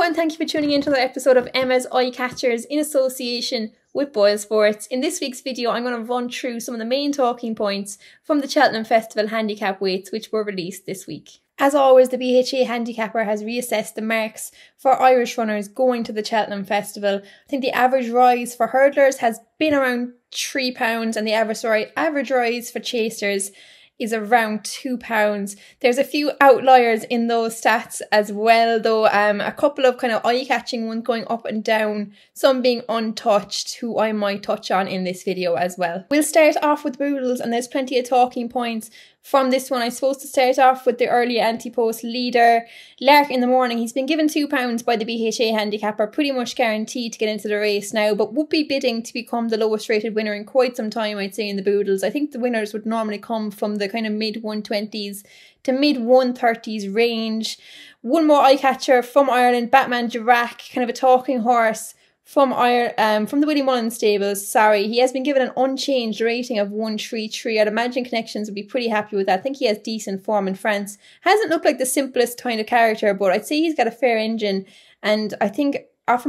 and thank you for tuning in to another episode of Emma's Eyecatchers in association with Boyle Sports. In this week's video, I'm going to run through some of the main talking points from the Cheltenham Festival handicap weights which were released this week. As always, the BHA handicapper has reassessed the marks for Irish runners going to the Cheltenham Festival. I think the average rise for hurdlers has been around £3 and the average rise for chasers is around £2. There's a few outliers in those stats as well though, a couple of kind of eye-catching ones going up and down, some being untouched, who I might touch on in this video as well. We'll start off with Boodles, and there's plenty of talking points from this one. I'm supposed to start off with the early anti-post leader, Lark in the Morning. He's been given £2 by the BHA handicapper, pretty much guaranteed to get into the race now, but would be bidding to become the lowest rated winner in quite some time, I'd say, in the Boodles. I think the winners would normally come from the kind of mid 120s to mid 130s range. One more eye catcher from Ireland, Batman Girac, kind of a talking horse from the Willie Mullins stables. He has been given an unchanged rating of 133. I'd imagine Connections would be pretty happy with that. I think he has decent form in France. Hasn't looked like the simplest kind of character, but I'd say he's got a fair engine, and I think offer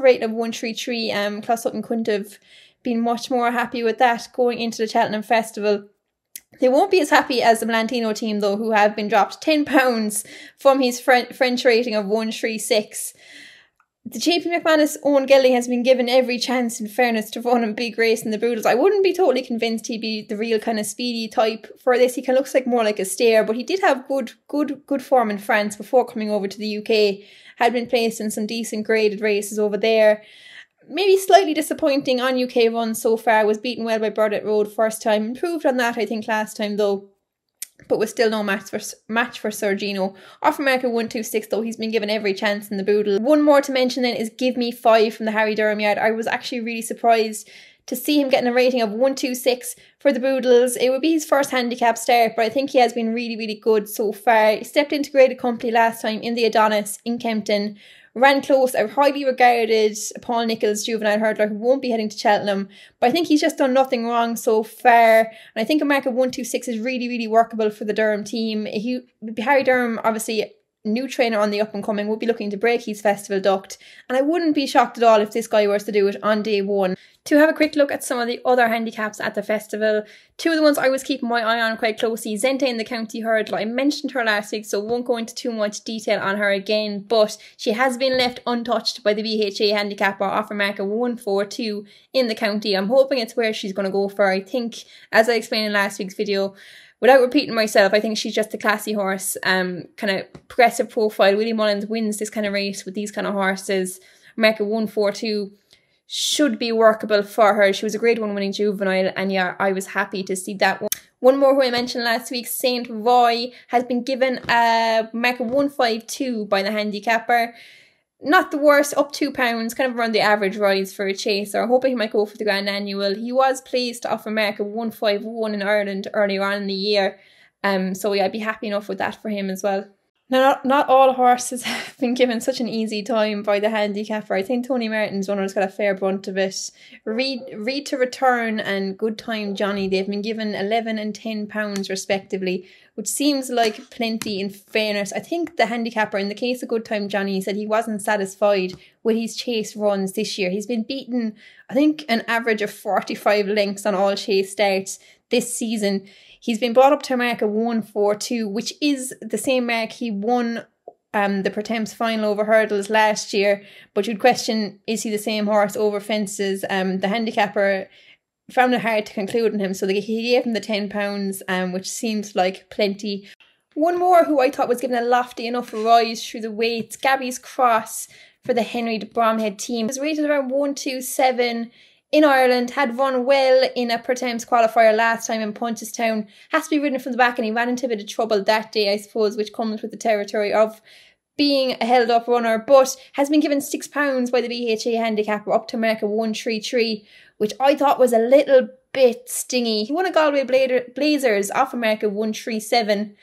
rating of 133, Klaus Sutton couldn't have been much more happy with that going into the Cheltenham Festival. They won't be as happy as the Melantino team though, who have been dropped £10 from his French rating of 136. The JP McManus Owen Gelding has been given every chance, in fairness, to run a big race in the Boodles. I wouldn't be totally convinced he'd be the real kind of speedy type for this. He kind of looks like more like a stayer, but he did have good form in France before coming over to the UK. Had been placed in some decent graded races over there. Maybe slightly disappointing on UK runs so far. Was beaten well by Burdett Road first time. Improved on that, I think, last time though, but was still no match for Sergino. Off America 126 though, he's been given every chance in the Boodle. One more to mention then is Give Me 5 from the Harry Durham yard. I was actually really surprised to see him getting a rating of 126 for the Boodles. It would be his first handicap start, but I think he has been really good so far. He stepped into graded company last time in the Adonis in Kempton. Ran close, a highly regarded Paul Nicholls juvenile hurdler who won't be heading to Cheltenham, but I think he's just done nothing wrong so far, and I think a mark of 126 is really workable for the Durham team. Harry Durham, obviously new trainer on the up and coming, will be looking to break his festival duct, and I wouldn't be shocked at all if this guy was to do it on day one. To have a quick look at some of the other handicaps at the festival, two of the ones I was keeping my eye on quite closely, Zenta in the county hurdle. I mentioned her last week, so won't go into too much detail on her again, but she has been left untouched by the BHA handicapper, offer marker 142 in the county. I'm hoping it's where she's going to go for. I think, as I explained in last week's video, without repeating myself, I think she's just a classy horse, kind of progressive profile. Willie Mullins wins this kind of race with these kind of horses. Marker 142 should be workable for her. She was a grade 1 winning juvenile, and yeah, I was happy to see that one. One more who I mentioned last week, Saint Roy, has been given a marker 152 by the handicapper. Not the worst, up £2, kind of around the average rise for a chaser. I'm hoping he might go for the Grand Annual. He was pleased to offer marker 151 in Ireland earlier on in the year. So yeah, I'd be happy enough with that for him as well. Now, not all horses have been given such an easy time by the handicapper. I think Tony Martin's runner's got a fair brunt of it. Read to Return and Good Time Johnny, they've been given £11 and £10 respectively, which seems like plenty in fairness. I think the handicapper, in the case of Good Time Johnny, said he wasn't satisfied with his chase runs this year. He's been beaten, I think, an average of 45 lengths on all chase starts this season. He's been brought up to a mark of 142, which is the same mark he won the Pertemps final over hurdles last year. But you'd question, is he the same horse over fences? The handicapper found it hard to conclude on him, so he gave him the £10, which seems like plenty. One more who I thought was given a lofty enough rise through the weights, Gabbys Cross for the Henry de Bromhead team. He was rated around 127 in Ireland, had run well in a Pertemps qualifier last time in Punchestown. Has to be ridden from the back, and he ran into a bit of trouble that day, I suppose, which comes with the territory of being a held up runner, but has been given £6 by the BHA handicapper up to marker 133, which I thought was a little bit stingy. He won a Galway Blazers off a marker 137.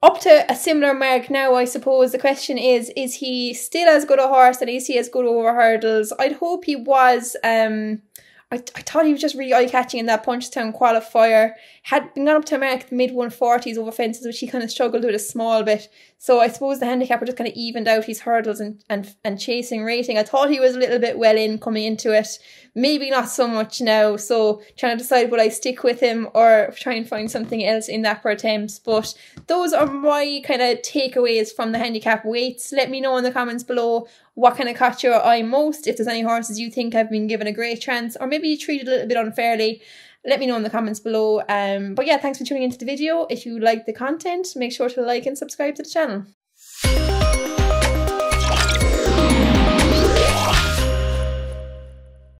Up to a similar mark now, I suppose. The question is he still as good a horse, and is he as good over hurdles? I'd hope he was. I thought he was just really eye-catching in that Punchestown qualifier. Had been gone up to a mark at the mid-140s over fences, which he kind of struggled with a small bit. So I suppose the handicapper just kind of evened out his hurdles and chasing rating. I thought he was a little bit well in coming into it. Maybe not so much now. So trying to decide will I stick with him or try and find something else in that per attempts. But those are my kind of takeaways from the handicap weights. Let me know in the comments below what kind of caught your eye most. If there's any horses you think have been given a great chance, or maybe you treated a little bit unfairly, let me know in the comments below. But yeah, thanks for tuning into the video. If you like the content, make sure to like and subscribe to the channel.